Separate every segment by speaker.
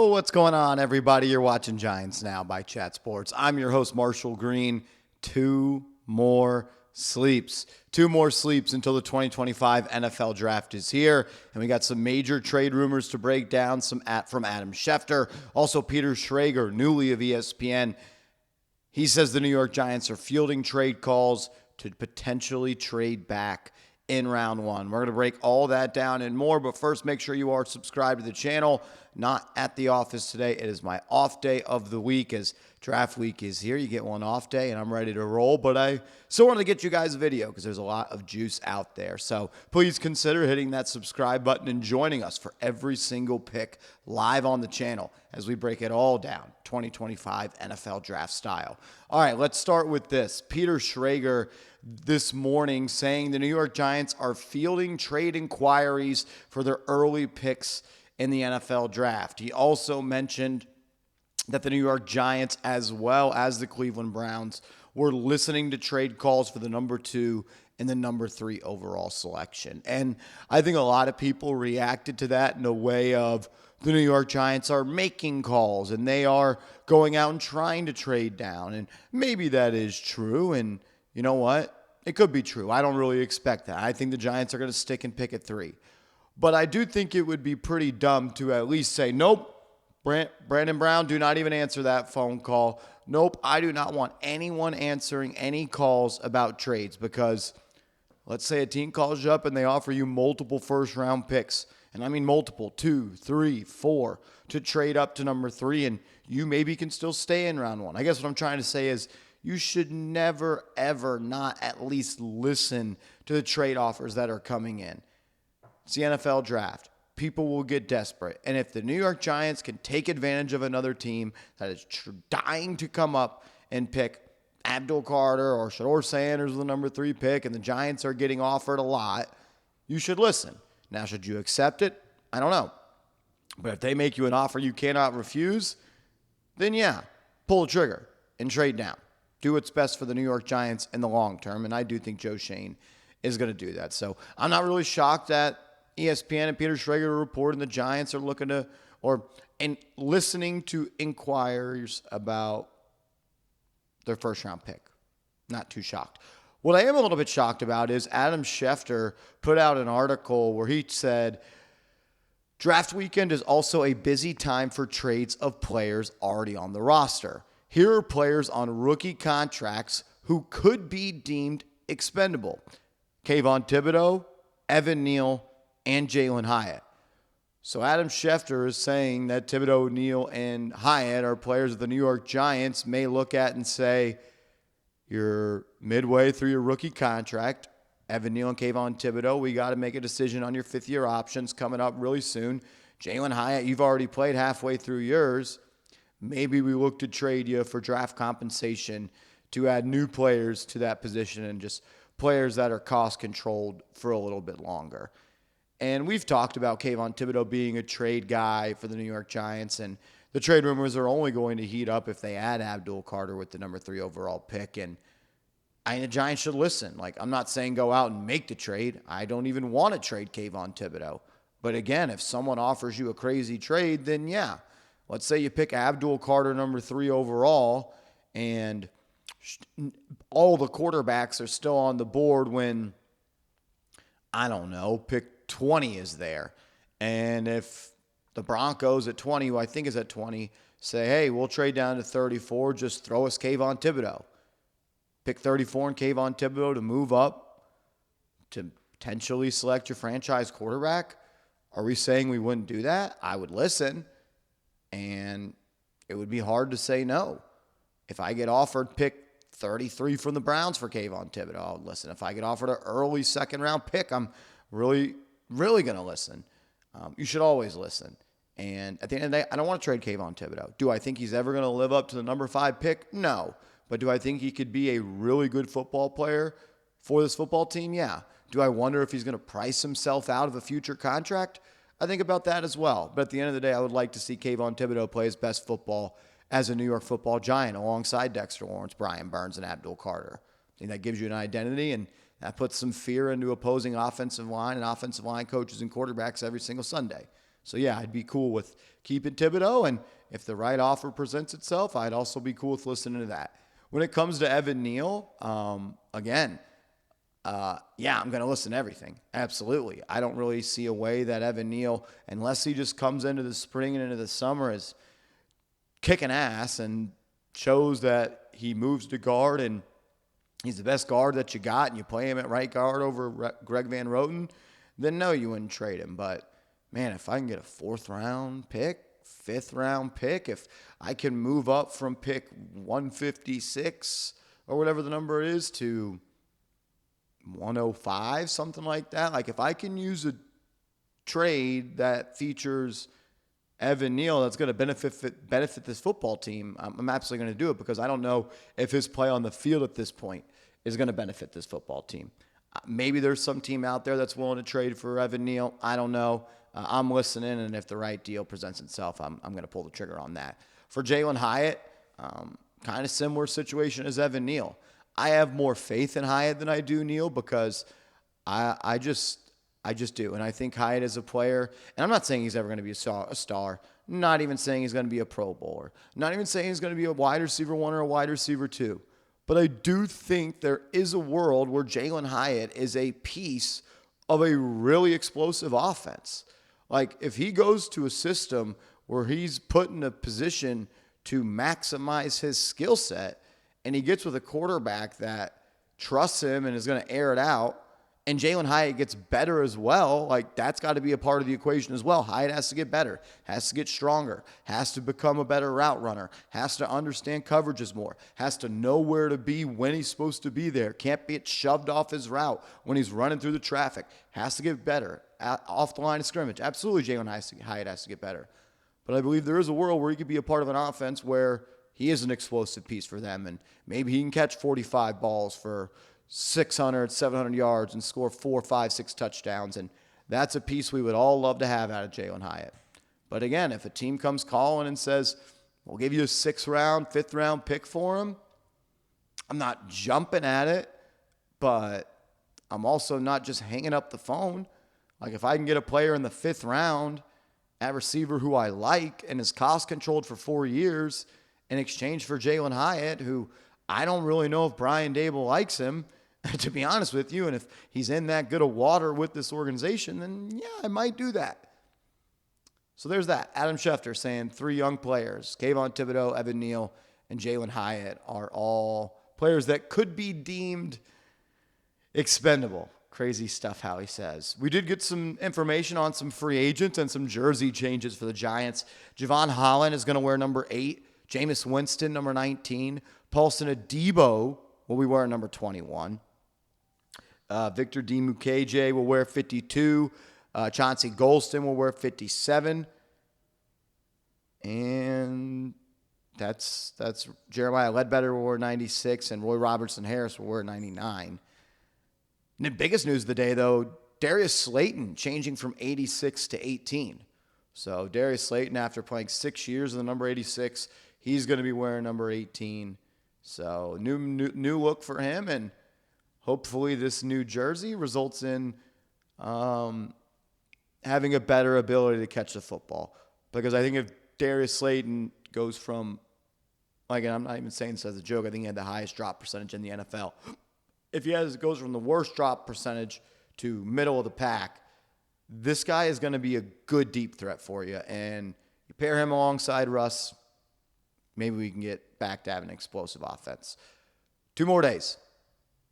Speaker 1: What's going on, everybody? You're watching Giants Now by Chat Sports. I'm your host, Marshall Green. Two more sleeps until the 2025 NFL Draft is here. And we got some major trade rumors to break down, from Adam Schefter. Also, Peter Schrager, newly of ESPN. He says the New York Giants are fielding trade calls to potentially trade back in round one. We're going to break all that down and more, but first make sure you are subscribed to the channel. Not at the office today. It is my off day of the week as draft week is here. You get one off day and I'm ready to roll, but I still want to get you guys a video because there's a lot of juice out there. So please consider hitting that subscribe button and joining us for every single pick live on the channel as we break it all down, 2025 NFL Draft style. All right, let's start with this. Peter Schrager this morning saying the New York Giants are fielding trade inquiries for their early picks in the NFL Draft. He also mentioned that the New York Giants, as well as the Cleveland Browns, were listening to trade calls for the number 2 and the number 3 overall selection. And I think a lot of people reacted to that in a way of the New York Giants are making calls and they are going out and trying to trade down. And maybe that is true. And you know what? It could be true. I don't really expect that. I think the Giants are going to stick and pick at 3. But I do think it would be pretty dumb to at least say, nope, Brandon Brown, do not even answer that phone call. Nope, I do not want anyone answering any calls about trades because let's say a team calls you up and they offer you multiple first-round picks, and I mean multiple, 2, 3, 4, to trade up to number 3, and you maybe can still stay in round 1. I guess what I'm trying to say is you should never, ever not at least listen to the trade offers that are coming in. It's the NFL Draft. People will get desperate. And if the New York Giants can take advantage of another team that is dying to come up and pick Abdul Carter or Shador Sanders with the number 3 pick, and the Giants are getting offered a lot, you should listen. Now, should you accept it? I don't know. But if they make you an offer you cannot refuse, then yeah, pull the trigger and trade down. Do what's best for the New York Giants in the long term, and I do think Joe Schoen is going to do that. So I'm not really shocked that ESPN and Peter Schrager reporting the Giants are looking to and listening to inquiries about their first-round pick. Not too shocked. What I am a little bit shocked about is Adam Schefter put out an article where he said, draft weekend is also a busy time for trades of players already on the roster. Here are players on rookie contracts who could be deemed expendable. Kayvon Thibodeaux, Evan Neal, and Jalin Hyatt. So Adam Schefter is saying that Thibodeaux, Neal, and Hyatt are players that the New York Giants may look at and say, you're midway through your rookie contract. Evan Neal and Kayvon Thibodeaux, we got to make a decision on your fifth-year options coming up really soon. Jalin Hyatt, you've already played halfway through yours. Maybe we look to trade you for draft compensation to add new players to that position and just players that are cost-controlled for a little bit longer. And we've talked about Kayvon Thibodeaux being a trade guy for the New York Giants, and the trade rumors are only going to heat up if they add Abdul Carter with the number 3 overall pick. And the Giants should listen. I'm not saying go out and make the trade. I don't even want to trade Kayvon Thibodeaux. But again, if someone offers you a crazy trade, then yeah. Let's say you pick Abdul Carter number 3 overall, and all the quarterbacks are still on the board when, I don't know, pick 20 is there. And if the Broncos at 20, who I think is at 20, say, hey, we'll trade down to 34, just throw us Kayvon Thibodeaux. Pick 34 and Kayvon Thibodeaux to move up to potentially select your franchise quarterback. Are we saying we wouldn't do that? I would listen. And it would be hard to say no. If I get offered pick 33 from the Browns for Kayvon Thibodeaux, I'll listen. If I get offered an early second-round pick, I'm really going to listen. You should always listen. And at the end of the day, I don't want to trade Kayvon Thibodeaux. Do I think he's ever going to live up to the number 5 pick? No. But do I think he could be a really good football player for this football team? Yeah. Do I wonder if he's going to price himself out of a future contract? I think about that as well. But at the end of the day, I would like to see Kayvon Thibodeaux play his best football as a New York Football Giant alongside Dexter Lawrence, Brian Burns, and Abdul Carter. I think that gives you an identity, and that puts some fear into opposing offensive line and offensive line coaches and quarterbacks every single Sunday. So, yeah, I'd be cool with keeping Thibodeaux. And if the right offer presents itself, I'd also be cool with listening to that. When it comes to Evan Neal, again, yeah, I'm going to listen to everything. Absolutely. I don't really see a way that Evan Neal, unless he just comes into the spring and into the summer, is kicking ass and shows that he moves to guard and he's the best guard that you got and you play him at right guard over Greg Van Roten, then no, you wouldn't trade him. But, man, if I can get a 4th-round pick, 5th-round pick, if I can move up from pick 156 or whatever the number is to 105, something like that. Like, if I can use a trade that features Evan Neal that's going to benefit this football team, I'm absolutely going to do it, because I don't know if his play on the field at this point is going to benefit this football team. Maybe there's some team out there that's willing to trade for Evan Neal. I don't know. I'm listening, and if the right deal presents itself, I'm going to pull the trigger on that. For Jalin Hyatt, kind of similar situation as Evan Neal. I have more faith in Hyatt than I do Neal, because I just do. And I think Hyatt is a player, and I'm not saying he's ever going to be a star, not even saying he's going to be a Pro Bowler, not even saying he's going to be a wide receiver 1 or a wide receiver 2. But I do think there is a world where Jalin Hyatt is a piece of a really explosive offense. Like, if he goes to a system where he's put in a position to maximize his skill set, and he gets with a quarterback that trusts him and is going to air it out, and Jalin Hyatt gets better as well, like, that's got to be a part of the equation as well. Hyatt has to get better, has to get stronger, has to become a better route runner, has to understand coverages more, has to know where to be when he's supposed to be there, can't get shoved off his route when he's running through the traffic, has to get better off the line of scrimmage. Absolutely, Jalin Hyatt has to get better. But I believe there is a world where he could be a part of an offense where he is an explosive piece for them, and maybe he can catch 45 balls for 600, 700 yards and score 4, 5, 6 touchdowns. And that's a piece we would all love to have out of Jalin Hyatt. But again, if a team comes calling and says, we'll give you a 6th-round, 5th-round pick for him, I'm not jumping at it, but I'm also not just hanging up the phone. Like, if I can get a player in the 5th round at receiver who I like and is cost controlled for 4 years in exchange for Jalin Hyatt, who I don't really know if Brian Daboll likes him, to be honest with you, and if he's in that good of water with this organization, then yeah, I might do that. So there's that. Adam Schefter saying 3 young players, Kayvon Thibodeaux, Evan Neal, and Jalin Hyatt, are all players that could be deemed expendable. Crazy stuff how he says. We did get some information on some free agents and some jersey changes for the Giants. Javon Holland is going to wear number 8. Jameis Winston, number 19. Paulson Adebo will be wearing number 21. Victor Dimukeje will wear 52. Chauncey Golston will wear 57. And that's Jeremiah Ledbetter will wear 96, and Roy Robertson Harris will wear 99. And the biggest news of the day, though, Darius Slayton changing from 86 to 18. So Darius Slayton, after playing 6 years in the number 86, he's going to be wearing number 18. So new look for him, and hopefully this new jersey results in having a better ability to catch the football. Because I think if Darius Slayton goes from, like, and I'm not even saying this as a joke, I think he had the highest drop percentage in the NFL. If he goes from the worst drop percentage to middle of the pack, this guy is going to be a good deep threat for you. And you pair him alongside Russ, maybe we can get back to having an explosive offense. 2 more days.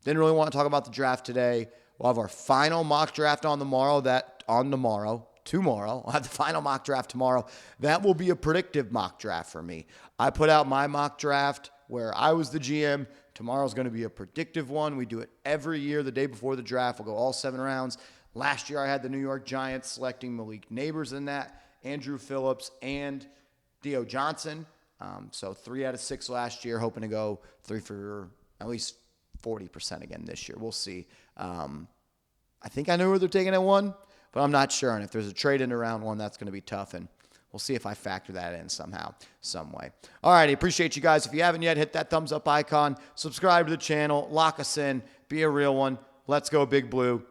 Speaker 1: Didn't really want to talk about the draft today. We'll have our final mock draft tomorrow. I'll have the final mock draft tomorrow. That will be a predictive mock draft for me. I put out my mock draft where I was the GM. Tomorrow's going to be a predictive one. We do it every year the day before the draft. We'll go all 7 rounds. Last year I had the New York Giants selecting Malik Neighbors in that, Andrew Phillips, and Theo Johnson. So 3 out of 6 last year, hoping to go 3 for at least 40% again this year. We'll see. I think I know where they're taking at 1, but I'm not sure. And if there's a trade in around 1, that's going to be tough. And we'll see if I factor that in somehow, some way. All right, I appreciate you guys. If you haven't yet, hit that thumbs up icon. Subscribe to the channel. Lock us in. Be a real one. Let's go, Big Blue.